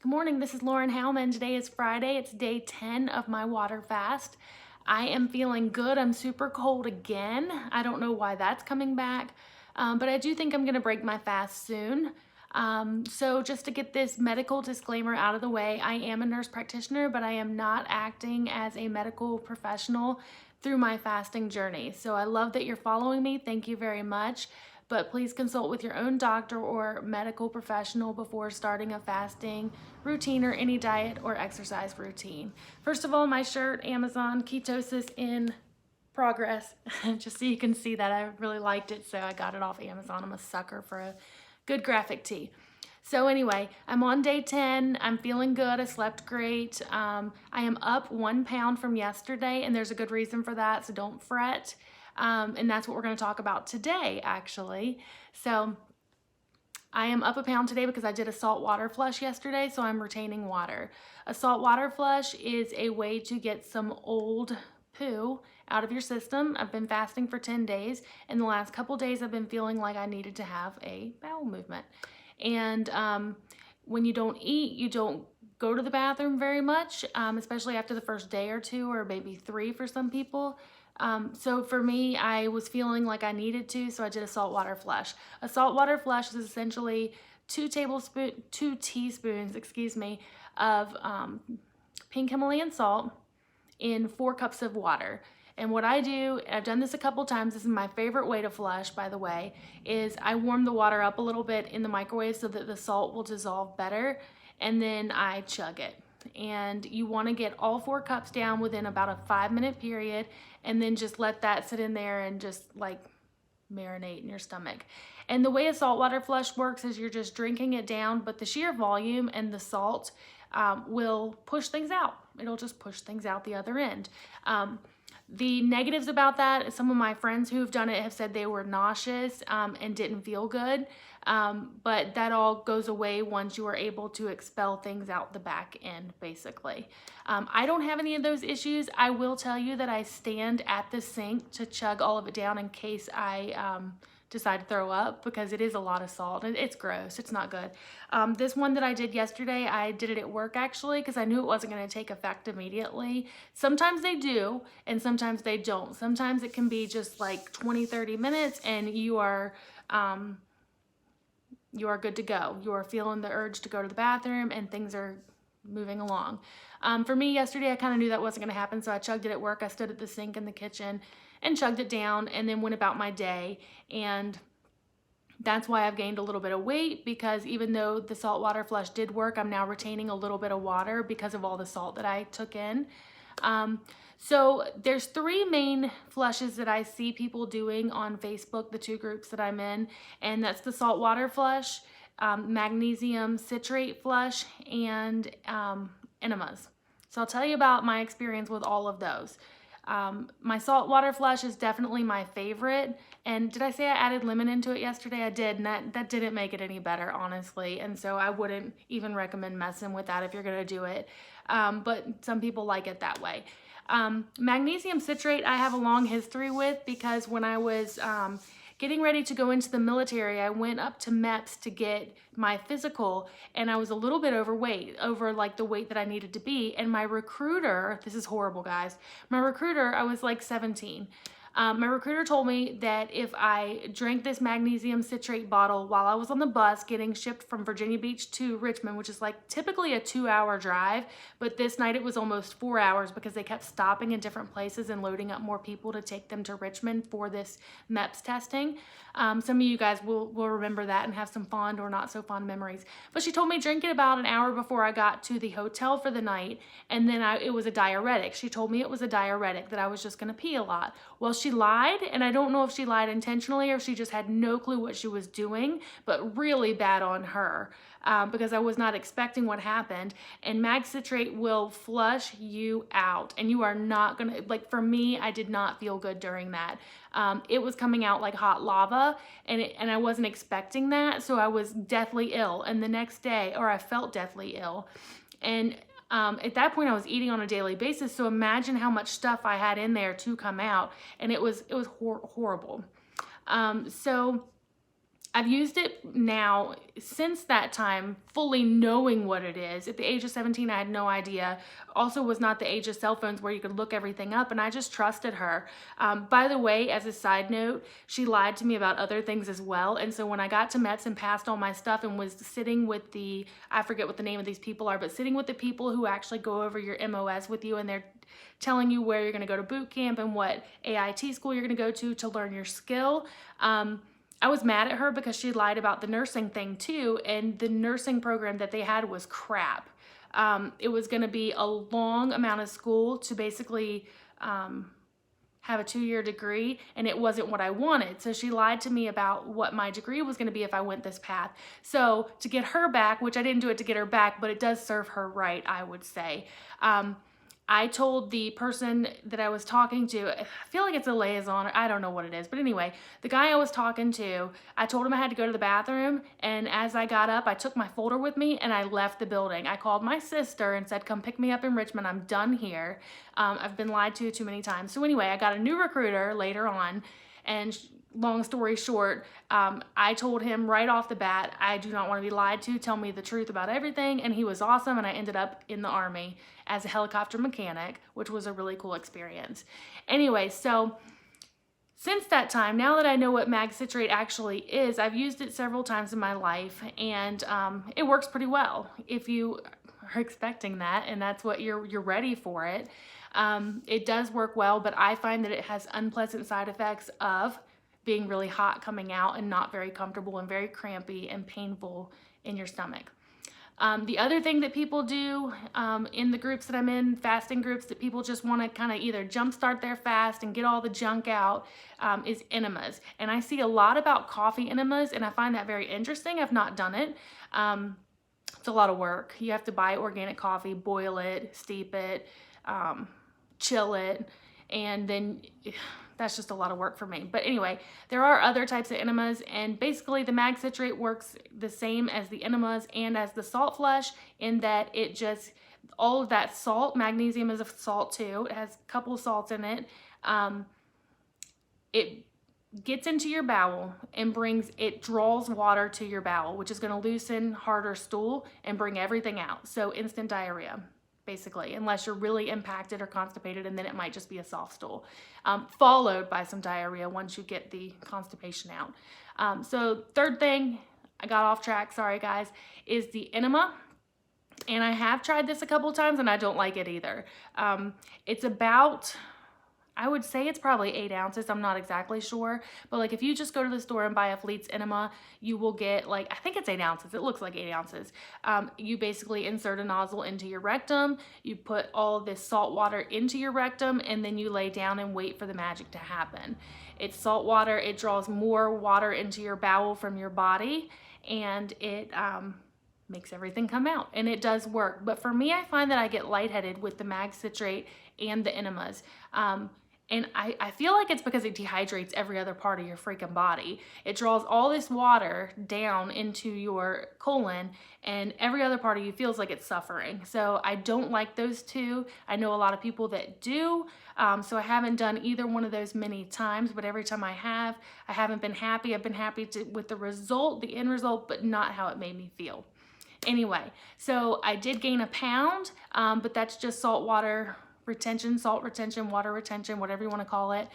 Good morning, this is Lauren Howman. Today is Friday. It's day 10 of my water fast. I am feeling good. I'm super cold again. I don't know why that's coming back, but I do think I'm gonna break my fast soon. So just to get this medical disclaimer out of the way, I am a nurse practitioner, but I am not acting as a medical professional through my fasting journey. So I love that you're following me. Thank you very much. But please consult with your own doctor or medical professional before starting a fasting routine or any diet or exercise routine. First of all, my shirt, Amazon, ketosis in progress, just so you can see that I really liked it, so I got it off Amazon. I'm a sucker for a good graphic tee. So anyway, I'm on day 10. I'm feeling good. I slept great. I am up 1 pound from yesterday, and there's a good reason for that, so don't fret. And that's what we're going to talk about today, actually. So I am up 1 pound today because I did a salt water flush yesterday, so I'm retaining water. A salt water flush is a way to get some old poo out of your system. I've been fasting for 10 days, and the last couple days I've been feeling like I needed to have a bowel movement. And when you don't eat, you don't go to the bathroom very much, especially after the first day or two, or maybe 3 for some people. So for me, I was feeling like I needed to, so I did a saltwater flush. A saltwater flush is essentially 2 teaspoons, of pink Himalayan salt in 4 cups of water. And what I do, and I've done this a couple times, this is my favorite way to flush, by the way, is I warm the water up a little bit in the microwave so that the salt will dissolve better, and then I chug it. And you want to get all 4 cups down within about a 5-minute period, and then just let that sit in there and just like marinate in your stomach. And the way a saltwater flush works is you're just drinking it down, but the sheer volume and the salt will push things out. It'll just push things out the other end. The negatives about that, some of my friends who've done it have said they were nauseous and didn't feel good, but that all goes away once you are able to expel things out the back end, basically. I don't have any of those issues. I will tell you that I stand at the sink to chug all of it down in case I decide to throw up, because it is a lot of salt. It's gross. It's not good. This one that I did yesterday, I did it at work actually because I knew it wasn't going to take effect immediately. Sometimes they do and sometimes they don't. Sometimes it can be just like 20-30 minutes and you are good to go. You are feeling the urge to go to the bathroom and things are moving along. For me yesterday, I kind of knew that wasn't going to happen, so I chugged it at work. I stood at the sink in the kitchen and chugged it down and then went about my day. And that's why I've gained a little bit of weight, because even though the saltwater flush did work, I'm now retaining a little bit of water because of all the salt that I took in. So there's 3 main flushes that I see people doing on Facebook, the 2 groups that I'm in, and that's the saltwater flush, magnesium citrate flush, and enemas. So I'll tell you about my experience with all of those. My saltwater flush is definitely my favorite. And did I say I added lemon into it yesterday? I did, and that didn't make it any better, honestly. And so I wouldn't even recommend messing with that if you're gonna do it. But some people like it that way. Magnesium citrate I have a long history with, because when I was getting ready to go into the military, I went up to MEPS to get my physical, and I was a little bit overweight, over like the weight that I needed to be. And my recruiter, this is horrible, guys. My recruiter, I was like 17. My recruiter told me that if I drank this magnesium citrate bottle while I was on the bus getting shipped from Virginia Beach to Richmond, which is like typically a 2-hour drive, but this night it was almost 4 hours because they kept stopping in different places and loading up more people to take them to Richmond for this MEPS testing. Some of you guys will remember that and have some fond or not so fond memories. But she told me drink it about an hour before I got to the hotel for the night, and then it was a diuretic. She told me it was a diuretic, that I was just gonna pee a lot. Well, she lied, and I don't know if she lied intentionally or if she just had no clue what she was doing, but really bad on her, because I was not expecting what happened. And mag citrate will flush you out, and you are not gonna, like for me, I did not feel good during that. It was coming out like hot lava, and I wasn't expecting that, so I was deathly ill. And the next day, or I felt deathly ill, and at that point I was eating on a daily basis, so imagine how much stuff I had in there to come out, and it was horrible. So I've used it now since that time, fully knowing what it is. At the age of 17, I had no idea. Also was not the age of cell phones where you could look everything up, and I just trusted her. By the way, as a side note, she lied to me about other things as well. And so when I got to Mets and passed all my stuff and was sitting with I forget what the name of these people are, but sitting with the people who actually go over your MOS with you, and they're telling you where you're gonna go to boot camp and what AIT school you're gonna go to learn your skill. I was mad at her because she lied about the nursing thing too, and the nursing program that they had was crap. It was going to be a long amount of school to basically have a 2-year degree, and it wasn't what I wanted. So she lied to me about what my degree was going to be if I went this path. So to get her back, which I didn't do it to get her back, but it does serve her right, I would say. I told the person that I was talking to, I feel like it's a liaison, or I don't know what it is, but anyway, the guy I was talking to, I told him I had to go to the bathroom, and as I got up, I took my folder with me and I left the building. I called my sister and said, come pick me up in Richmond, I'm done here. I've been lied to too many times. So anyway, I got a new recruiter later on, and long story short, I told him right off the bat, I do not want to be lied to, tell me the truth about everything, and he was awesome, and I ended up in the Army as a helicopter mechanic, which was a really cool experience. Anyway, so since that time, now that I know what mag citrate actually is, I've used it several times in my life, and it works pretty well. If you are expecting that and that's what you're ready for it, it does work well, but I find that it has unpleasant side effects of being really hot coming out and not very comfortable and very crampy and painful in your stomach. The other thing that people do in the groups that I'm in, fasting groups, that people just want to kind of either jumpstart their fast and get all the junk out, is enemas. And I see a lot about coffee enemas, and I find that very interesting. I've not done it. It's a lot of work. You have to buy organic coffee, boil it, steep it, chill it, and then that's just a lot of work for me. But anyway, there are other types of enemas, and basically the mag citrate works the same as the enemas and as the salt flush, in that it just, all of that salt, magnesium is a salt too, it has a couple of salts in it, it gets into your bowel and it draws water to your bowel, which is going to loosen harder stool and bring everything out. So instant diarrhea, basically, unless you're really impacted or constipated, and then it might just be a soft stool, followed by some diarrhea once you get the constipation out. So third thing, I got off track, sorry guys, is the enema. And I have tried this a couple times and I don't like it either. It's about, I would say it's probably 8 ounces. I'm not exactly sure. But like if you just go to the store and buy a Fleet's enema, you will get like, I think it's 8 ounces. It looks like 8 ounces. You basically insert a nozzle into your rectum. You put all this salt water into your rectum, and then you lay down and wait for the magic to happen. It's salt water. It draws more water into your bowel from your body, and it makes everything come out, and it does work. But for me, I find that I get lightheaded with the mag citrate and the enemas. And I feel like it's because it dehydrates every other part of your freaking body. It draws all this water down into your colon, and every other part of you feels like it's suffering. So I don't like those two. I know a lot of people that do. So I haven't done either one of those many times, but every time I haven't been happy. I've been happy with the result, the end result, but not how it made me feel. Anyway, so I did gain a pound, but that's just salt retention, water retention, whatever you want to call it.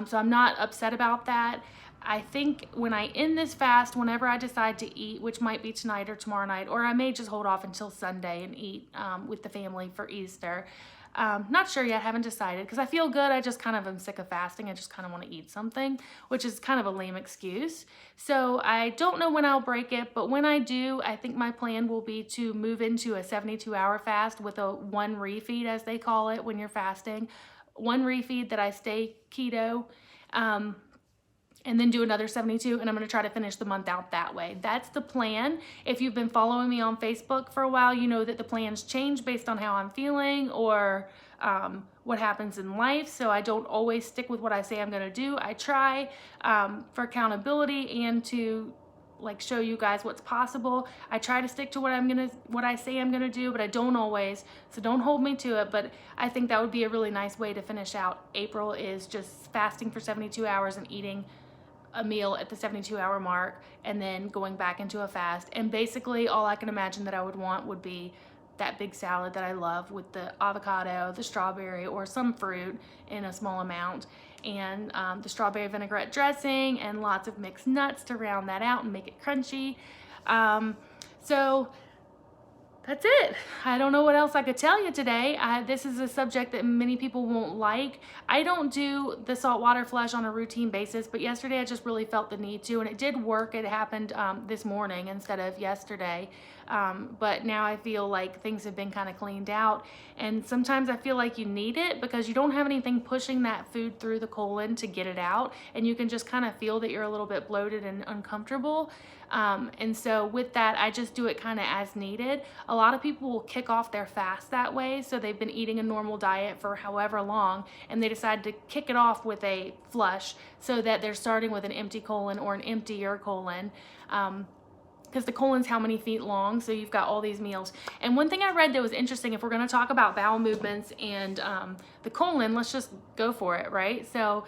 So I'm not upset about that. I think when I end this fast, whenever I decide to eat, which might be tonight or tomorrow night, or I may just hold off until Sunday and eat with the family for Easter. Not sure yet, haven't decided, because I feel good. I just kind of am sick of fasting. I just kind of want to eat something, which is kind of a lame excuse. So I don't know when I'll break it, but when I do, I think my plan will be to move into a 72-hour fast with a 1 refeed, as they call it when you're fasting. 1 refeed that I stay keto, and then do another 72, and I'm going to try to finish the month out that way. That's the plan. If you've been following me on Facebook for a while, you know that the plans change based on how I'm feeling or what happens in life. So I don't always stick with what I say I'm going to do. I try for accountability and to like show you guys what's possible. I try to stick to what I say I'm gonna do, but I don't always, so don't hold me to it. But I think that would be a really nice way to finish out April, is just fasting for 72 hours and eating a meal at the 72-hour mark and then going back into a fast. And basically all I can imagine that I would want would be that big salad that I love with the avocado, the strawberry, or some fruit in a small amount, and the strawberry vinaigrette dressing and lots of mixed nuts to round that out and make it crunchy. So that's it. I don't know what else I could tell you today. This is a subject that many people won't like. I don't do the saltwater flush on a routine basis, but yesterday I just really felt the need to, and it did work. It happened this morning instead of yesterday. But now I feel like things have been kind of cleaned out, and sometimes I feel like you need it because you don't have anything pushing that food through the colon to get it out, and you can just kind of feel that you're a little bit bloated and uncomfortable. And so with that, I just do it kind of as needed. A lot of people will kick off their fast that way. So they've been eating a normal diet for however long, and they decide to kick it off with a flush so that they're starting with an empty colon or an emptier colon. Because the colon's how many feet long, so you've got all these meals. And one thing I read that was interesting, if we're gonna talk about bowel movements and the colon, let's just go for it, right? So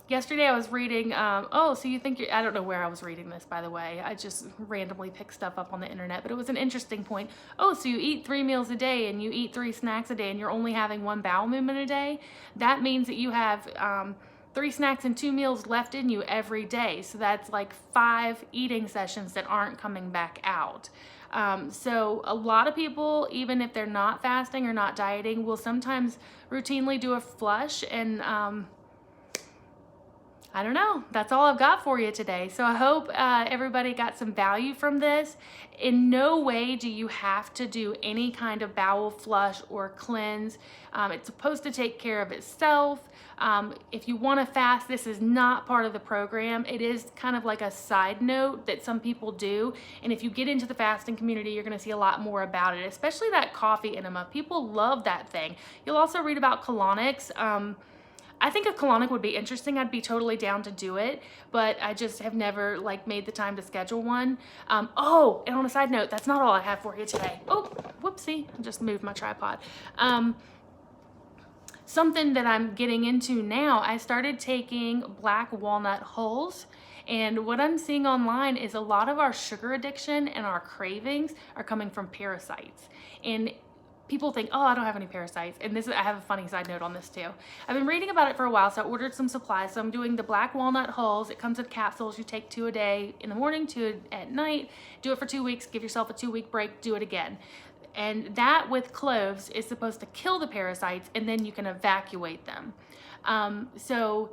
yesterday I was reading, oh, so you think you're, I don't know where I was reading this, by the way. I just randomly pick stuff up on the internet, but it was an interesting point. Oh, so you eat 3 meals a day and you eat 3 snacks a day and you're only having 1 bowel movement a day? That means that you have 3 snacks and 2 meals left in you every day. So that's like 5 eating sessions that aren't coming back out. So a lot of people, even if they're not fasting or not dieting, will sometimes routinely do a flush, and I don't know. That's all I've got for you today. So I hope everybody got some value from this. In no way do you have to do any kind of bowel flush or cleanse. It's supposed to take care of itself. If you want to fast, this is not part of the program. It is kind of like a side note that some people do. And if you get into the fasting community, you're going to see a lot more about it, especially that coffee enema. People love that thing. You'll also read about colonics. I think a colonic would be interesting. I'd be totally down to do it, but I just have never like made the time to schedule one. Oh, and on a side note, that's not all I have for you today. Oh, whoopsie, I just moved my tripod. Something that I'm getting into now, I started taking black walnut hulls. And what I'm seeing online is a lot of our sugar addiction and our cravings are coming from parasites. And people think, oh, I don't have any parasites. And this, I have a funny side note on this too. I've been reading about it for a while, so I ordered some supplies. So I'm doing the black walnut hulls. It comes in capsules. You take 2 a day in the morning, 2 at night. Do it for 2 weeks. Give yourself a 2-week break. Do it again. And that with cloves is supposed to kill the parasites, and then you can evacuate them. So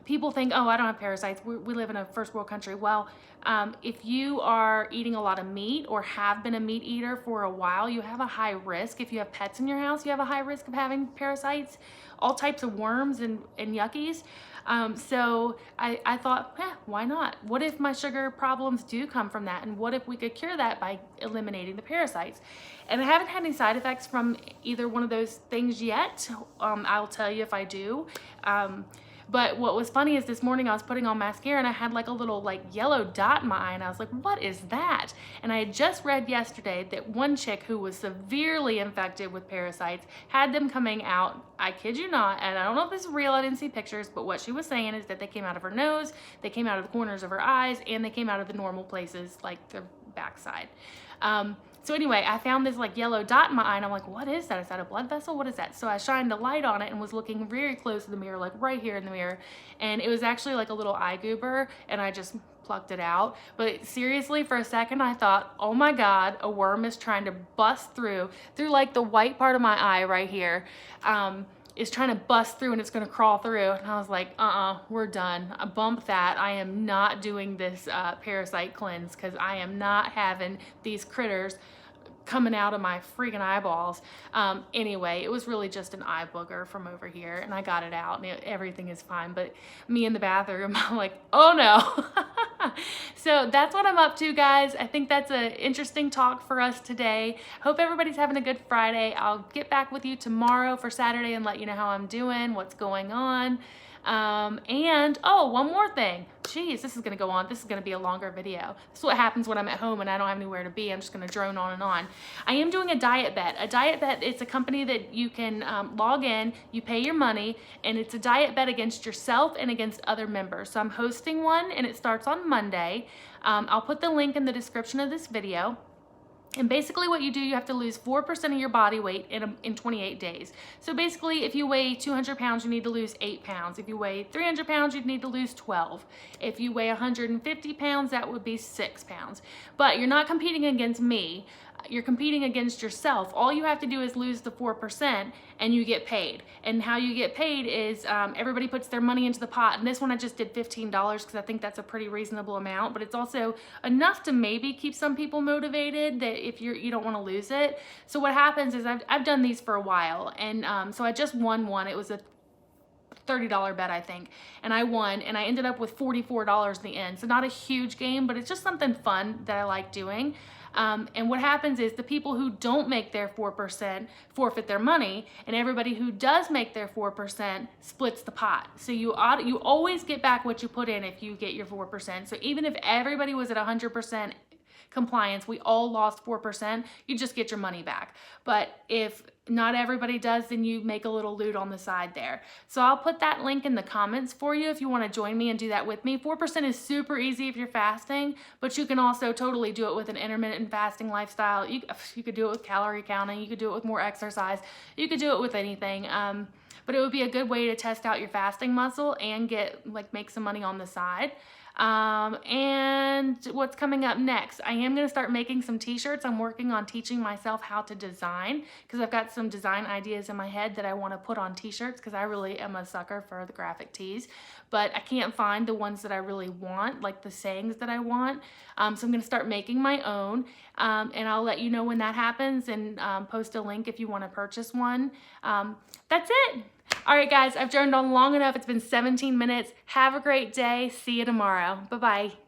people think, oh, I don't have parasites. We live in a first world country. Well, if you are eating a lot of meat or have been a meat eater for a while, you have a high risk. If you have pets in your house, you have a high risk of having parasites, all types of worms and yuckies. So I thought, why not? What if my sugar problems do come from that? And what if we could cure that by eliminating the parasites? And I haven't had any side effects from either one of those things yet. I'll tell you if I do. But what was funny is this morning I was putting on mascara and I had like a little like yellow dot in my eye, and I was like, what is that? And I had just read yesterday that one chick who was severely infected with parasites had them coming out, I kid you not, and I don't know if this is real, I didn't see pictures, but what she was saying is that they came out of her nose, they came out of the corners of her eyes, and they came out of the normal places like the backside. So anyway, I found this like yellow dot in my eye, and I'm like, what is that? Is that a blood vessel? What is that? So I shined a light on it and was looking very close to the mirror, like right here in the mirror. And it was actually like a little eye goober, and I just plucked it out. But seriously, for a second, I thought, oh my God, a worm is trying to bust through like the white part of my eye right here. Is trying to bust through and it's gonna crawl through. And I was like, we're done. I bumped that. I am not doing this parasite cleanse because I am not having these critters coming out of my freaking eyeballs. Anyway, it was really just an eye booger from over here, and I got it out, and everything is fine. But me in the bathroom, I'm like, oh no. So that's what I'm up to, guys. I think that's an interesting talk for us today. Hope everybody's having a good Friday. I'll get back with you tomorrow for Saturday and let you know how I'm doing, what's going on. And oh, one more thing. Jeez, this is gonna go on. This is gonna be a longer video. This is what happens when I'm at home and I don't have anywhere to be. I'm just gonna drone on and on. I am doing a diet bet. A diet bet, it's a company that you can log in, you pay your money, and it's a diet bet against yourself and against other members. So I'm hosting one and it starts on Monday. I'll put the link in the description of this video. And basically what you do, you have to lose 4% of your body weight in 28 days. So basically, if you weigh 200 pounds, you need to lose 8 pounds. If you weigh 300 pounds, you'd need to lose 12. If you weigh 150 pounds, that would be 6 pounds. But you're not competing against me. You're competing against yourself. All you have to do is lose the 4% and you get paid. And how you get paid is everybody puts their money into the pot. And this one I just did $15 because I think that's a pretty reasonable amount, but it's also enough to maybe keep some people motivated that if you don't want to lose it. So what happens is I've done these for a while, and so I just won one. It was a $30 bet, I think, and I won, and I ended up with $44 in the end. So not a huge game, but it's just something fun that I like doing. And what happens is the people who don't make their 4% forfeit their money, and everybody who does make their 4% splits the pot. So you always get back what you put in if you get your 4%. So even if everybody was at 100% compliance, we all lost 4%, you just get your money back. But if not everybody does, then you make a little loot on the side there. So I'll put that link in the comments for you if you want to join me and do that with me. 4% is super easy if you're fasting, but you can also totally do it with an intermittent fasting lifestyle. You could do it with calorie counting, you could do it with more exercise, you could do it with anything. But it would be a good way to test out your fasting muscle and make some money on the side. And what's coming up next? I am going to start making some t-shirts. I'm working on teaching myself how to design because I've got some design ideas in my head that I want to put on t-shirts because I really am a sucker for the graphic tees, but I can't find the ones that I really want, like the sayings that I want. So I'm going to start making my own, and I'll let you know when that happens and post a link if you want to purchase one. That's it. All right, guys, I've droned on long enough. It's been 17 minutes. Have a great day. See you tomorrow. Bye-bye.